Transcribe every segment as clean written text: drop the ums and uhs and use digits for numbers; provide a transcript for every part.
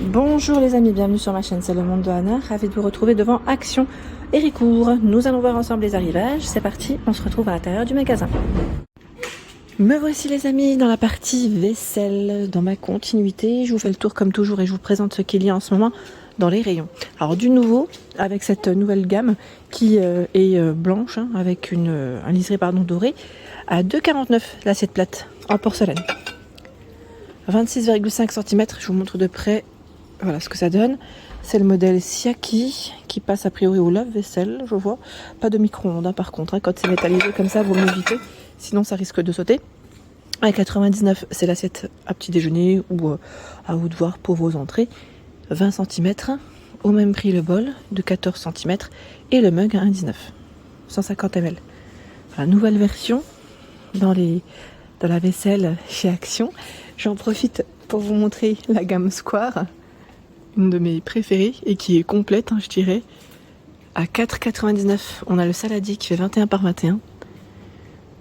Bonjour les amis, bienvenue sur ma chaîne, c'est le monde de Anna, ravie de vous retrouver devant Action Héricourt. Nous allons voir ensemble les arrivages, c'est parti, on se retrouve à l'intérieur du magasin. Me voici les amis dans la partie vaisselle, dans ma continuité. Je vous fais le tour comme toujours et je vous présente ce qu'il y a en ce moment dans les rayons. Alors du nouveau, avec cette nouvelle gamme qui est blanche, avec un liseré doré, à 2,49 l'assiette plate en porcelaine. 26,5 cm, je vous montre de près. Voilà ce que ça donne. C'est le modèle Siaki qui passe a priori au lave-vaisselle, je vois. Pas de micro-ondes par contre. Quand c'est métallisé comme ça, vous m'évitez. Sinon, ça risque de sauter. À 99, c'est l'assiette à petit déjeuner ou à vous de voir pour vos entrées. 20 cm. Au même prix, le bol de 14 cm. Et le mug à 1,19. 150 ml. La nouvelle version dans la vaisselle chez Action. J'en profite pour vous montrer la gamme Square. Une de mes préférées et qui est complète, je dirais. À 4,99, on a le saladier qui fait 21 par 21.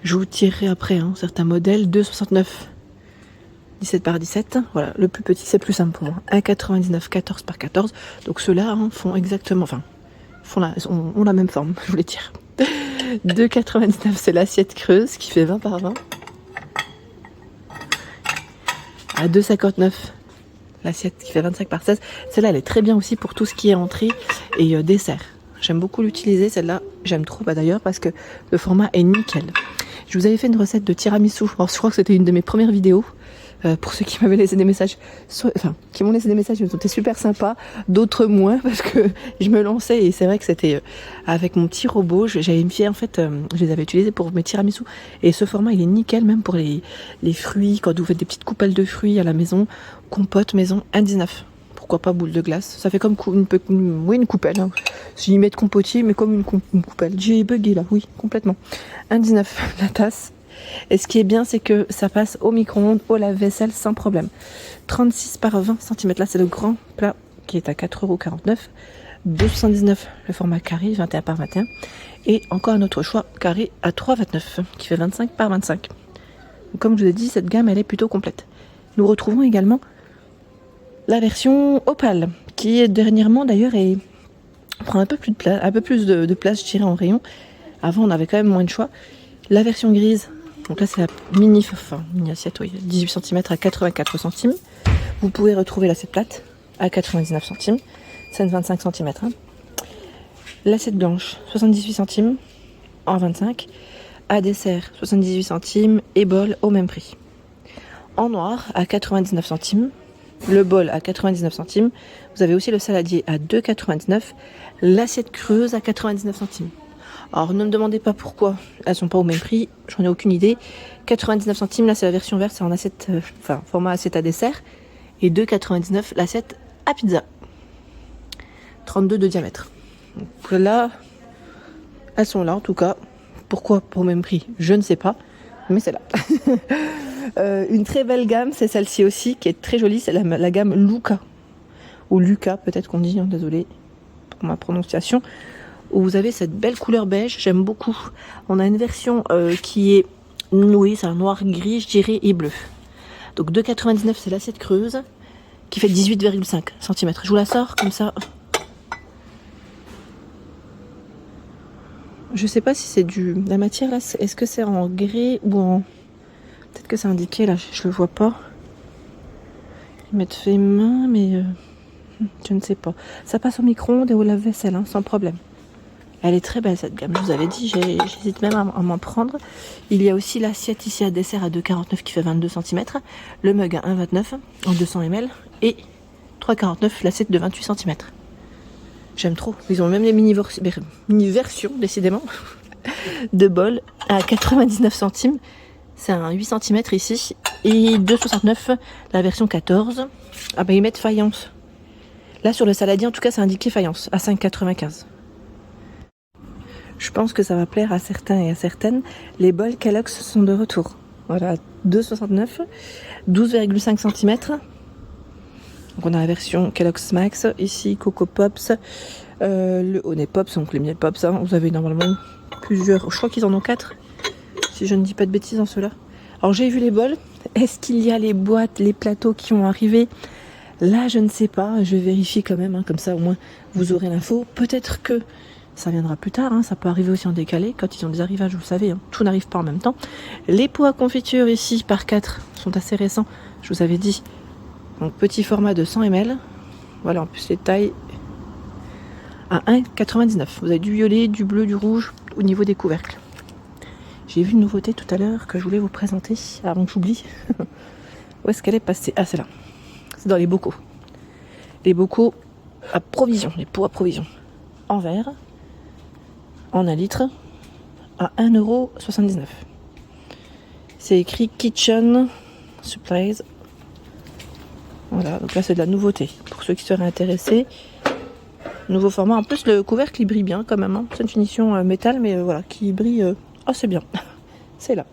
Je vous tirerai après certains modèles. 2,69, 17 par 17. Voilà, le plus petit, c'est plus simple pour moi. 1,99, 14 par 14. Donc ceux-là font exactement, ont la même forme, je voulais dire. 2,99, c'est l'assiette creuse qui fait 20 par 20. À 2,59. L'assiette qui fait 25 par 16. Celle-là, elle est très bien aussi pour tout ce qui est entrée et dessert. J'aime beaucoup l'utiliser. Celle-là, j'aime trop d'ailleurs parce que le format est nickel. Je vous avais fait une recette de tiramisu. Alors, je crois que c'était une de mes premières vidéos. Pour ceux qui m'avaient laissé des messages, qui m'ont laissé des messages, ils ont été super sympas. D'autres moins parce que je me lançais et c'est vrai que c'était avec mon petit robot. J'avais mis je les avais utilisés pour mes tiramisu. Et ce format, il est nickel même pour les fruits. Quand vous faites des petites coupelles de fruits à la maison, compote maison, 1,19. Pourquoi pas boule de glace. Ça fait comme une coupelle. J'y mets de compotier, mais comme une coupelle. J'ai bugué là, oui, complètement. 1,19 la tasse. Et ce qui est bien, c'est que ça passe au micro-ondes, au lave-vaisselle sans problème. 36 par 20 cm. Là, c'est le grand plat qui est à 4,49 €. 2,79 le format carré, 21 par 21. Et encore un autre choix, carré à 3,29 qui fait 25 par 25. Donc, comme je vous ai dit, cette gamme, elle est plutôt complète. Nous retrouvons également la version Opale, qui dernièrement d'ailleurs prend un peu plus de place, je dirais, en rayon. Avant, on avait quand même moins de choix. La version grise, donc là c'est la mini assiette, 18 cm à 84 centimes. Vous pouvez retrouver l'assiette plate à 99 centimes, c'est 25 cm. L'assiette blanche, 78 centimes en 25. À dessert, 78 centimes et bol au même prix. En noir, à 99 centimes. Le bol à 99 centimes. Vous avez aussi le saladier à 2,99. L'assiette creuse à 99 centimes. Alors ne me demandez pas pourquoi elles sont pas au même prix, j'en ai aucune idée. 99 centimes, là c'est la version verte, c'est en assiette, format assiette à dessert. Et 2,99 l'assiette à pizza. 32 de diamètre. Donc là, elles sont là en tout cas. Pourquoi pour au même prix, je ne sais pas, mais c'est là. Une très belle gamme, c'est celle-ci aussi, qui est très jolie, c'est la gamme Luca. Ou Luca, peut-être qu'on dit, désolé pour ma prononciation. Où vous avez cette belle couleur beige, j'aime beaucoup. On a une version qui est, c'est un noir gris, je dirais, et bleu. Donc 2,99 c'est l'assiette creuse, qui fait 18,5 cm. Je vous la sors comme ça. Je sais pas si c'est la matière là, est-ce que c'est en grès ou en... Peut-être que c'est indiqué là, je le vois pas. Ils mettent fait main, mais je ne sais pas. Ça passe au micro-ondes et au lave-vaisselle, sans problème. Elle est très belle cette gamme, je vous avais dit, j'hésite même à m'en prendre. Il y a aussi l'assiette ici à dessert à 2,49 qui fait 22 cm. Le mug à 1,29 en 200 ml. Et 3,49 l'assiette de 28 cm. J'aime trop. Ils ont même les mini-versions, décidément, de bol à 99 centimes. C'est un 8 cm ici. Et 2,69 la version 14. Ah bah ils mettent faïence. Là sur le saladier, en tout cas, c'est indiqué faïence à 5,95. Je pense que ça va plaire à certains et à certaines. Les bols Kellogg's sont de retour. Voilà, 2,69, 12,5 cm. Donc on a la version Kellogg's Max, ici Coco Pops, le Honey Pops, donc les miel Pops. Vous avez normalement plusieurs, je crois qu'ils en ont 4, si je ne dis pas de bêtises en cela. Alors j'ai vu les bols. Est-ce qu'il y a les boîtes, les plateaux qui ont arrivé Là, je ne sais pas, je vais vérifier quand même, hein, comme ça au moins vous aurez l'info. Peut-être que ça viendra plus tard, hein, ça peut arriver aussi en décalé, quand ils ont des arrivages, vous savez, hein, tout n'arrive pas en même temps. Les pots à confiture ici, par 4, sont assez récents, je vous avais dit. Donc petit format de 100 ml. Voilà, en plus les tailles à 1,99. Vous avez du violet, du bleu, du rouge au niveau des couvercles. J'ai vu une nouveauté tout à l'heure que je voulais vous présenter avant que j'oublie. Où est-ce qu'elle est passée? Ah, c'est là. C'est dans les bocaux. Les bocaux à provision, les pots à provision. En verre, en 1 litre, à 1,79 €. C'est écrit Kitchen Supplies. Voilà, donc là c'est de la nouveauté. Pour ceux qui seraient intéressés, nouveau format. En plus le couvercle il brille bien quand même. Hein. C'est une finition métal, mais voilà, qui brille. Oh, c'est bien. C'est là.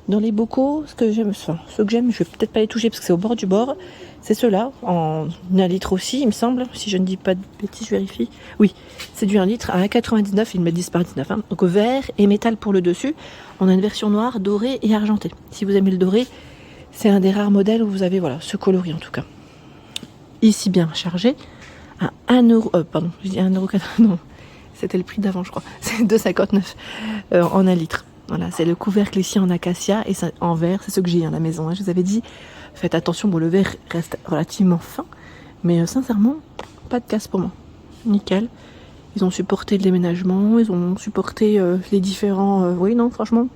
Dans les bocaux, ce que j'aime, je vais peut-être pas les toucher parce que c'est au bord du bord. C'est ceux-là, en 1 litre aussi, il me semble. Si je ne dis pas de bêtises, je vérifie. Oui, c'est du 1 litre à 1,99 €. Ils mettent 10 par 19. Hein. Donc vert et métal pour le dessus. On a une version noire, dorée et argentée. Si vous aimez le doré, c'est un des rares modèles où vous avez voilà, ce coloris en tout cas. Ici bien chargé à 1 €. Pardon, je dis 1,80 €. Non, c'était le prix d'avant, je crois. C'est 2,59 en 1 litre. Voilà, c'est le couvercle ici en acacia et ça, en verre, c'est ce que j'ai à la maison. Hein. Je vous avais dit, faites attention, bon, le verre reste relativement fin, mais sincèrement, pas de casse pour moi. Nickel. Ils ont supporté le déménagement, ils ont supporté les différents... oui, non, franchement,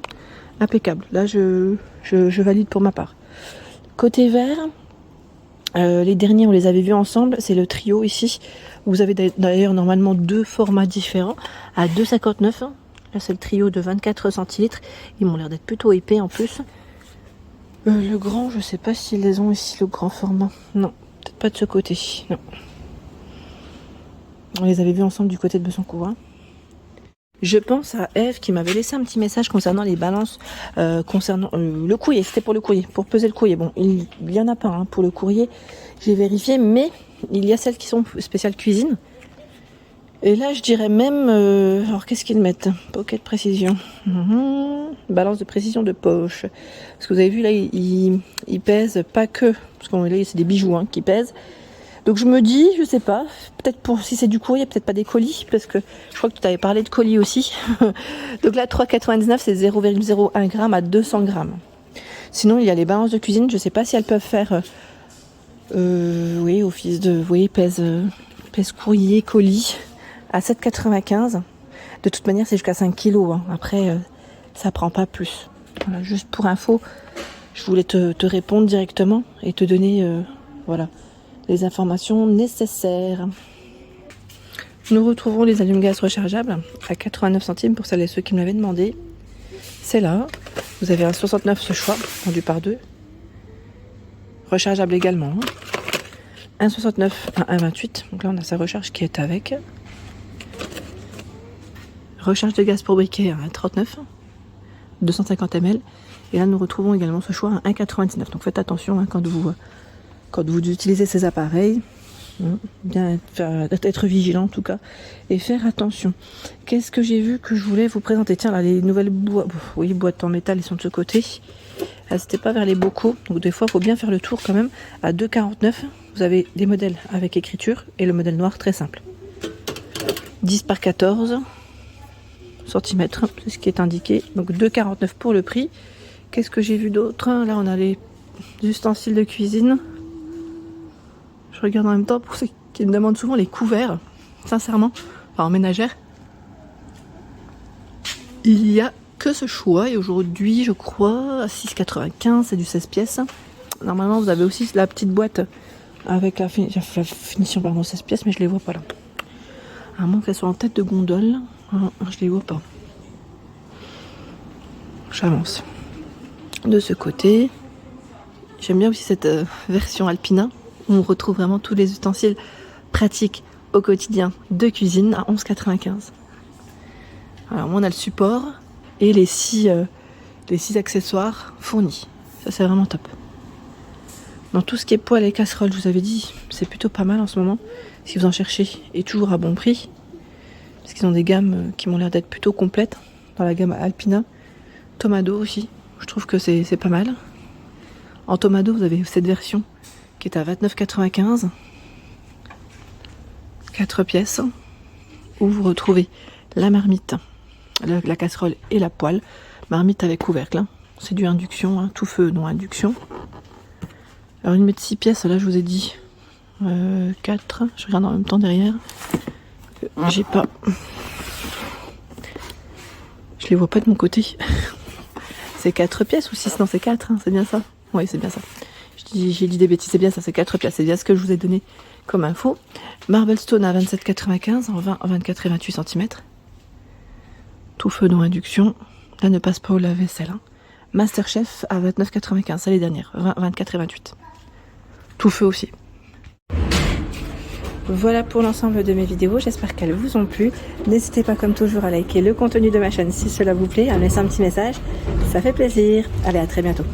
impeccable. Là, je valide pour ma part. Côté verre, les derniers, on les avait vus ensemble, c'est le trio ici. Vous avez d'ailleurs normalement 2 formats différents à 2,59 €. Là, c'est le trio de 24 centilitres. Ils m'ont l'air d'être plutôt épais en plus. Le grand, je sais pas s'ils les ont ici, le grand format. Non, peut-être pas de ce côté. Non. On les avait vus ensemble du côté de Besançon. Hein. Je pense à Eve qui m'avait laissé un petit message concernant les balances, concernant le courrier. C'était pour le courrier, pour peser le courrier. Bon, il y en a pas hein, pour le courrier. J'ai vérifié, mais il y a celles qui sont spéciales cuisine. Et là, je dirais même... alors, qu'est-ce qu'ils mettent? Pocket précision. Balance de précision de poche. Parce que vous avez vu, là, il pèse pas que... Parce que là, c'est des bijoux hein, qui pèsent. Donc, je me dis, je sais pas, peut-être pour si c'est du courrier, peut-être pas des colis. Parce que je crois que tu avais parlé de colis aussi. Donc là, 3,99, c'est 0,01 g à 200 g. Sinon, il y a les balances de cuisine. Je sais pas si elles peuvent faire... oui, office de... Oui, pèse courrier, colis... à 7,95 €. De toute manière, c'est jusqu'à 5 kg. Hein. Après, ça prend pas plus. Voilà, juste pour info, je voulais te répondre directement et te donner voilà, les informations nécessaires. Nous retrouvons les allumes-gaz rechargeables à 89 centimes pour celles et ceux qui me l'avaient demandé. C'est là. Vous avez un 69 ce choix, vendu par 2. Rechargeable également. Un 69 à 1,28. Donc là, on a sa recharge qui est avec. Recharge de gaz pour briquet à 1,39, 250 ml. Et là, nous retrouvons également ce choix à 1,99. Donc faites attention hein, quand vous utilisez ces appareils. Hein, bien être vigilant en tout cas. Et faire attention. Qu'est-ce que j'ai vu que je voulais vous présenter? Tiens, là, les nouvelles boîtes en métal, elles sont de ce côté. N'hésitez pas vers les bocaux. Donc des fois, il faut bien faire le tour quand même. À 2,49, vous avez des modèles avec écriture et le modèle noir très simple. 10 par 14 cm, c'est ce qui est indiqué. Donc 2,49 pour le prix. Qu'est-ce que j'ai vu d'autre? Là, on a les ustensiles de cuisine. Je regarde en même temps pour ceux qui me demandent souvent les couverts. Sincèrement, enfin en ménagère, il y a que ce choix. Et aujourd'hui, je crois, à 6,95, c'est du 16 pièces. Normalement, vous avez aussi la petite boîte avec la finition, pardon, 16 pièces, mais je les vois pas là. À moins qu'elles soient en tête de gondole. Je les vois pas. J'avance. De ce côté, j'aime bien aussi cette version Alpina où on retrouve vraiment tous les ustensiles pratiques au quotidien de cuisine à 11,95. Alors moi on a le support et les 6 accessoires fournis. Ça c'est vraiment top. Dans tout ce qui est poêle et casseroles, je vous avais dit, c'est plutôt pas mal en ce moment. Si vous en cherchez, et toujours à bon prix. Parce qu'ils ont des gammes qui m'ont l'air d'être plutôt complètes. Dans la gamme Alpina. Tomado aussi. Je trouve que c'est pas mal. En Tomado, vous avez cette version qui est à 29,95. 4 pièces où vous retrouvez la marmite, la casserole et la poêle. Marmite avec couvercle, hein. C'est du induction, hein. Tout feu, non induction. Alors une de 6 pièces, là je vous ai dit 4, je regarde en même temps derrière. J'ai pas... Je les vois pas de mon côté. C'est 4 pièces ou 6? Non, c'est 4, hein. C'est bien ça? Oui, c'est bien ça. J'ai dit des bêtises, c'est bien ça, c'est 4 pièces. C'est bien ce que je vous ai donné comme info. Marble Stone à 27,95 en 20, 24 et 28 cm. Tout feu, non induction. Là, ne passe pas au lave-vaisselle, hein. Masterchef à 29,95, c'est les dernières, 24 et 28. Tout feu aussi. Voilà pour l'ensemble de mes vidéos, j'espère qu'elles vous ont plu. N'hésitez pas comme toujours à liker le contenu de ma chaîne si cela vous plaît, à me laisser un petit message, ça fait plaisir. Allez, à très bientôt.